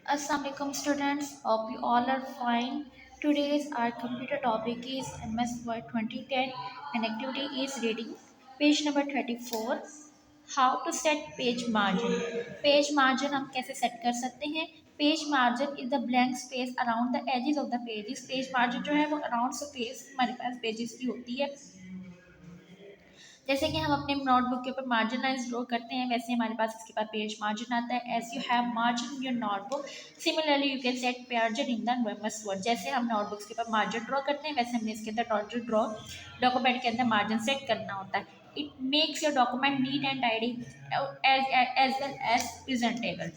Assalamualaikum students, hope you all are fine. Today's our computer topic is MS Word 2010 and activity is reading page number 34. How to set page margin. Page margin हम कैसे set कर सकते हैं? Page margin is the blank space around the edges of the pages. Page margin जो है वो around space हमारे पास pages की होती है। जैसे कि हम अपने नोटबुक के ऊपर मार्जिन लाइन्स ड्रॉ करते हैं, वैसे हमारे पास इसके बाद पेज मार्जिन आता है। As you have margin in your notebook, similarly you can set margin in the MS Word. जैसे हम नोटबुक्स के ऊपर मार्जिन ड्रॉ करते हैं, वैसे हमने इसके अंदर मार्जिन ड्रॉ डॉक्यूमेंट के अंदर मार्जिन सेट करना होता है। It makes your document neat and tidy as well as presentable.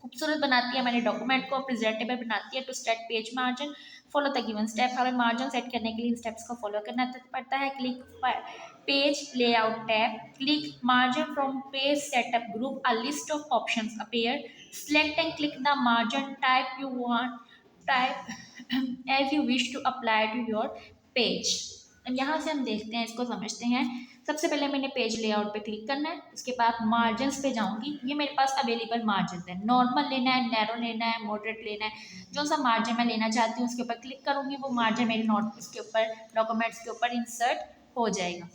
खूबसूरत बनाती है हमारे डॉक्यूमेंट को, प्रेजेंटेबल बनाती है। To set page margin follow the given step. हमें मार्जिन सेट करने के लिए इन स्टेप्स को फॉलो करना पड़ता है। Click page layout tab, click margin from page setup group, a list of options appear, select and click the margin type you want, type as you wish to apply to your page। अब यहाँ से हम देखते हैं, इसको समझते हैं। सबसे पहले मैंने पेज लेआउट पे क्लिक करना है, उसके बाद मार्जिन्स पे जाऊंगी। ये मेरे पास अवेलेबल मार्जिन है, नॉर्मल लेना है, नैरो लेना है, मॉडरेट लेना है, जो सा मार्जिन मैं लेना चाहती हूँ उसके ऊपर क्लिक करूंगी। वो मार्जिन मेरे नोट इसके ऊपर डॉक्यूमेंट्स के ऊपर इंसर्ट हो जाएगा।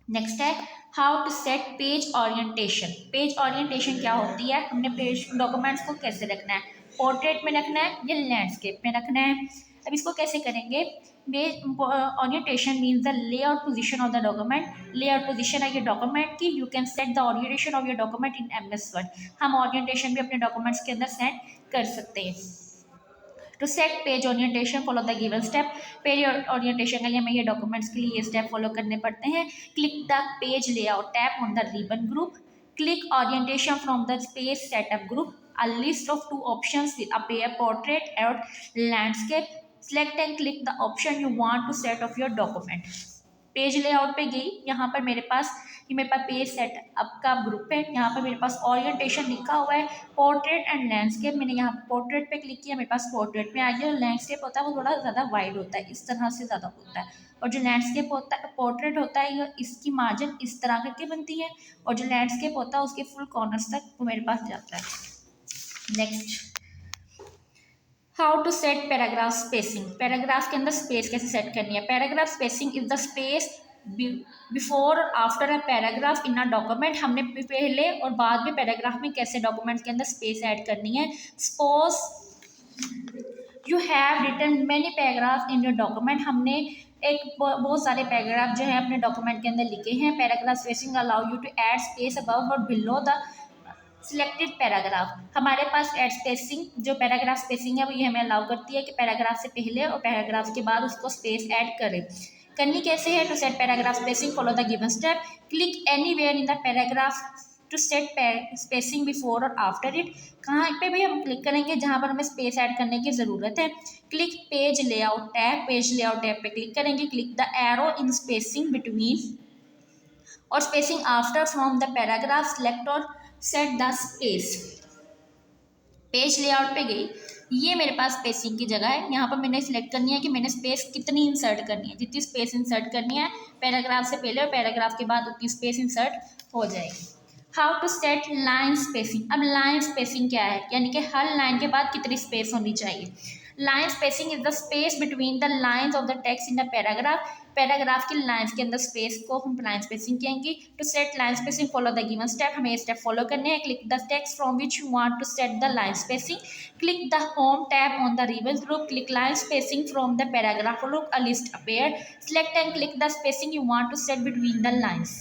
नेक्स्ट है how to set page orientation. Page orientation क्या होती है? हमने पेज डॉक्यूमेंट्स को कैसे रखना है, पोर्ट्रेट में रखना है या लैंडस्केप में रखना है। अब इसको कैसे करेंगे? Orientation means the layout position of the document. Layout position है ये डॉक्यूमेंट की। You can set the orientation of your document in MS Word. हम ओरिएंटेशन भी अपने डॉक्यूमेंट्स के अंदर सेट कर सकते हैं। To set page orientation follow the given step. Page orientation के लिए हमें ये डॉक्यूमेंट्स के लिए ये स्टेप फॉलो करने पड़ते हैं। Click the page layout tab on the ribbon group, click orientation from the page setup group, a list of two options will appear, portrait or landscape, select and click the option you want to set of your document। Page layout पे गई, यहाँ पर मेरे पास ये मेरे पास page setup का group है। यहाँ पर मेरे पास ओरिएंटेशन लिखा हुआ है, पोर्ट्रेट एंड लैंडस्केप। मैंने यहाँ पोर्ट्रेट पे क्लिक किया, मेरे पास पोर्ट्रेट में आ गया। लैंडस्केप होता है वो थोड़ा ज़्यादा वाइड होता है, इस तरह से ज़्यादा होता है। और जो लैंडस्केप होता है, पोर्ट्रेट होता है, ये इसकी मार्जिन इस तरह करके बनती है। और जो लैंडस्केप होता है उसके फुल कॉर्नर्स तक वो मेरे पास जाता है। Next, how to set paragraph spacing. Paragraph के अंदर स्पेस कैसे सेट करनी है? Paragraph spacing is the space before और after a paragraph in a document. हमने पहले और बाद में पैराग्राफ में कैसे डॉक्यूमेंट के अंदर स्पेस ऐड करनी है। Suppose you have written many paragraph in your document. हमने एक बहुत सारे पैराग्राफ जो है अपने डॉक्यूमेंट के अंदर लिखे हैं। Paragraph spacing allow you to add space above और बिलो द सिलेक्टेड पैराग्राफ। हमारे पास एड स्पेसिंग, जो पैराग्राफ स्पेसिंग है वो ये हमें अलाउ करती है कि पैराग्राफ से पहले और पैराग्राफ के बाद उसको स्पेस ऐड करें। करनी कैसे है? To set paragraph spacing follow the given step, click anywhere in the paragraph to set spacing before और आफ्टर इट। कहाँ पे भी हम क्लिक करेंगे जहाँ पर हमें स्पेस ऐड करने की ज़रूरत है। Click page layout tab, page layout tab पे क्लिक करेंगे। Click the arrow in spacing between और spacing after from the paragraph, select और set the space. Page layout पे गई, ये मेरे पास स्पेसिंग की जगह है। यहाँ पर मैंने सिलेक्ट करनी है कि मैंने स्पेस कितनी इंसर्ट करनी है। जितनी स्पेस इंसर्ट करनी है पैराग्राफ से पहले और पैराग्राफ के बाद उतनी स्पेस इंसर्ट हो जाएगी। How to set line spacing. अब लाइन स्पेसिंग क्या है, यानी कि हर लाइन के बाद कितनी स्पेस होनी चाहिए। Line spacing is the space between the lines of the text in the paragraph. Paragraph की लाइन्स के अंदर स्पेस को हम लाइन स्पेसिंग कहेंगे। To set line spacing follow the given step. हमें ये स्टेप फॉलो करने हैं। Click the text from which you want to set the line spacing, click the home tab on the ribbon group, click line spacing from the paragraph group, a list appear, select and click the spacing you want to set between the lines.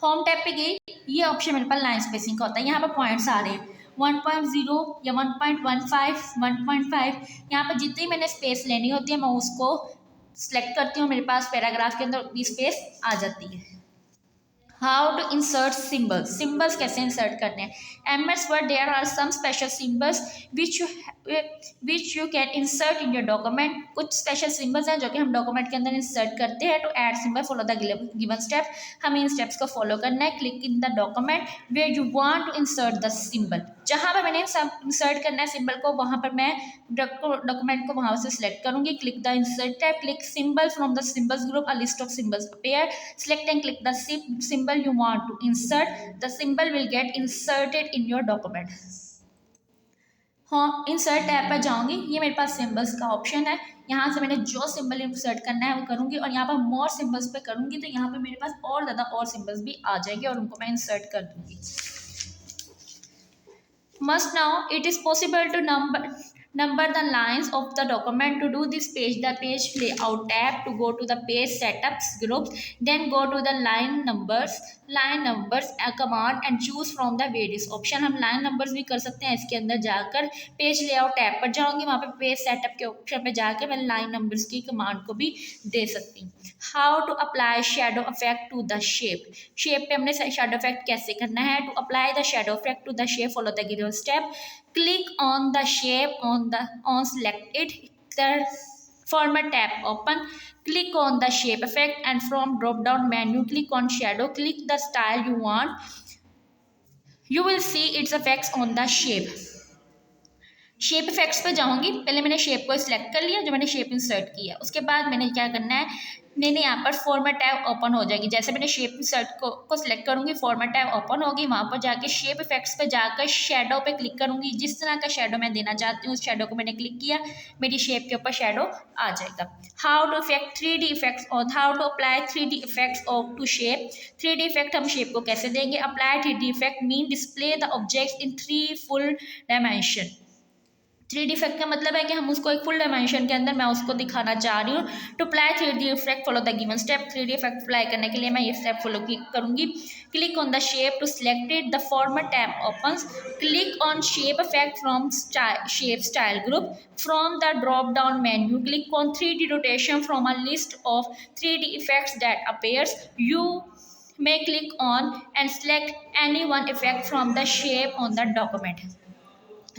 Home tab पे गई, ये option मेरे पास line spacing का होता है। यहाँ पर points आ रहे हैं 1.0 या 1.15, 1.5। यहाँ पर जितनी मैंने स्पेस लेनी होती है मैं उसको सिलेक्ट करती हूँ, मेरे पास पैराग्राफ के अंदर उतनी स्पेस आ जाती है। How to insert symbols. Symbols कैसे इंसर्ट करने हैं? MS Word there are some special symbols which you can insert in your document. कुछ स्पेशल सिम्बल्स हैं जो कि हम डॉक्यूमेंट के अंदर इंसर्ट करते हैं। To add symbol follow the given step. हमें इन स्टेप्स को फॉलो करना है। Click in the document where you want to insert the symbol. जहाँ पर मैंने इंसर्ट करना है सिम्बल को, वहाँ पर मैं डॉक्यूमेंट को वहाँ से सिलेक्ट करूँगी। Click the insert tab, click symbol from the symbols group, a list of symbols appear, select and click the symbol you want to insert. The symbol will get inserted in your document. हाँ, insert tab पर जाऊंगी, ये मेरे पास symbols का option है, यहाँ से मैंने जो सिंबल इंसर्ट करना है वो करूँगी और यहाँ पर मोर सिंबल्स पे करूँगी तो यहाँ पे मेरे पास और ज़्यादा और सिंबल्स भी आ जाएंगे और उनको मैं इंसर्ट कर दूँगी। Must now it is possible to number the lines of the document. To do this page, the page layout tab, to go to the page setups groups, then go to the line numbers a command and choose from the various option. हम line numbers भी कर सकते हैं इसके अंदर जाकर, page layout tab पर जाऊंगी, वहाँ पे पेज सेटअप के ऑप्शन पे जाकर मैं लाइन नंबर्स की कमांड को भी दे सकती हूँ। How to apply shadow effect to the shape, shape पे हमने शेडो इफेक्ट कैसे करना है। To apply the shadow effect to the shape, follow the given step. Click on the shape on selected, the format tab open. Click on the shape effect and from drop down menu click on shadow. Click the style you want. You will see its effects on the shape. Shape effects पे जाऊंगी, पहले मैंने shape को select कर लिया जो मैंने shape insert किया, उसके बाद मैंने क्या करना है, मैंने यहाँ पर फॉर्मेट टैब ओपन हो जाएगी, जैसे मैंने शेप इंसर्ट को सिलेक्ट करूंगी फॉर्मेट टैब ओपन होगी, वहाँ पर जाके शेप इफेक्ट्स पे जाकर शेडो पे क्लिक करूंगी, जिस तरह का शेडो मैं देना चाहती हूँ उस शेडो को मैंने क्लिक किया, मेरी शेप के ऊपर शेडो आ जाएगा। How to effect 3D effects और how to apply 3D effects to shape. 3D effect हम शेप को कैसे देंगे, apply 3D effect mean display the object in 3 full dimension. 3D effect का मतलब है कि हम उसको एक फुल डायमेंशन के अंदर मैं उसको दिखाना चाह रही हूँ। To apply 3D effect follow the given step, 3D effect apply करने के लिए मैं ये स्टेप फॉलो करूँगी। Click on the shape to select it, the format tab opens. Click on shape effect from shape style group, from the drop down menu click on 3D rotation from a list of 3D effects that appears. You may click on and select any one effect from the shape on the document।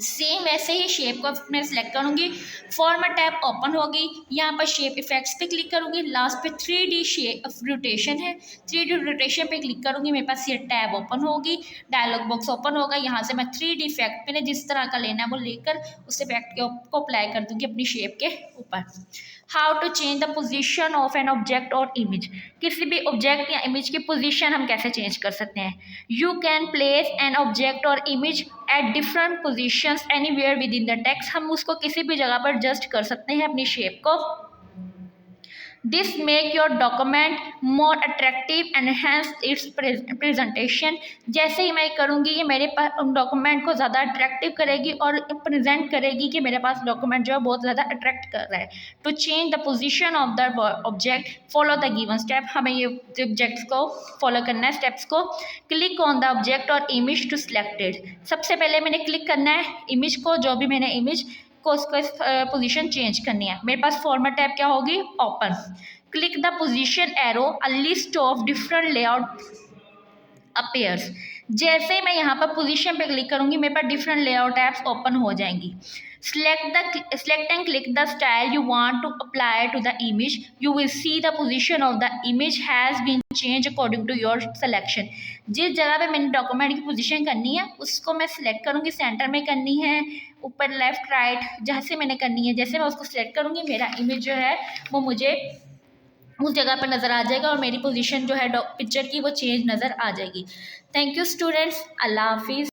Same वैसे ही shape को मैं select करूँगी, format tab open होगी, यहाँ पर shape effects पे click करूँगी, last पे 3D शेप रोटेशन है, 3D रोटेशन पे क्लिक करूँगी, मेरे पास ये टैब ओपन होगी, डायलॉग बॉक्स ओपन होगा, यहाँ से मैं 3D इफेक्ट मैंने जिस तरह का लेना है वो लेकर उस इफेक्ट को अप्लाई कर दूँगी अपनी शेप के ऊपर। How to change the position of an object और इमेज, किसी भी ऑब्जेक्ट या इमेज की पोजिशन हम कैसे चेंज कर सकते हैं। You can place an object और image at different positions anywhere within the text, हम उसको किसी भी जगह पर एडजस्ट कर सकते हैं अपनी शेप को। This make your document more attractive and enhance it's presentation, जैसे ही मैं करूँगी ये मेरे पास डॉक्यूमेंट को ज़्यादा अट्रैक्टिव करेगी और प्रेजेंट करेगी कि मेरे पास डॉक्यूमेंट जो है बहुत ज़्यादा अट्रैक्ट कर रहा है। To change the position of the object follow the given step, हमें ये ऑब्जेक्ट्स को फॉलो करना है स्टेप्स को। क्लिक ऑन द ऑब्जेक्ट और इमेज टू सिलेक्टेड, सबसे पहले मैंने क्लिक करना है इमेज को, जो भी मैंने इमेज को उसको पोजीशन चेंज करनी है। मेरे पास फॉर्मेट टैब क्या होगी, open. Click the position arrow, a list of different layout appears, जैसे ही मैं यहाँ पर पोजीशन पे क्लिक करूँगी मेरे पास डिफरेंट लेआउट टैब्स ओपन हो जाएंगी। select and click the style you want to apply to the image. You will see the position of the image has been changed according to your selection। जिस जगह पे मैंने document की position करनी है उसको मैं सिलेक्ट करूँगी, सेंटर में करनी है, ऊपर लेफ्ट राइट जहाँ से मैंने करनी है, जैसे मैं उसको सिलेक्ट करूँगी मेरा इमेज जो है वो मुझे उस जगह पर नज़र आ जाएगा और मेरी पोजीशन जो है पिक्चर की वो चेंज नज़र आ जाएगी। थैंक यू स्टूडेंट्स, अल्लाह हाफिज़।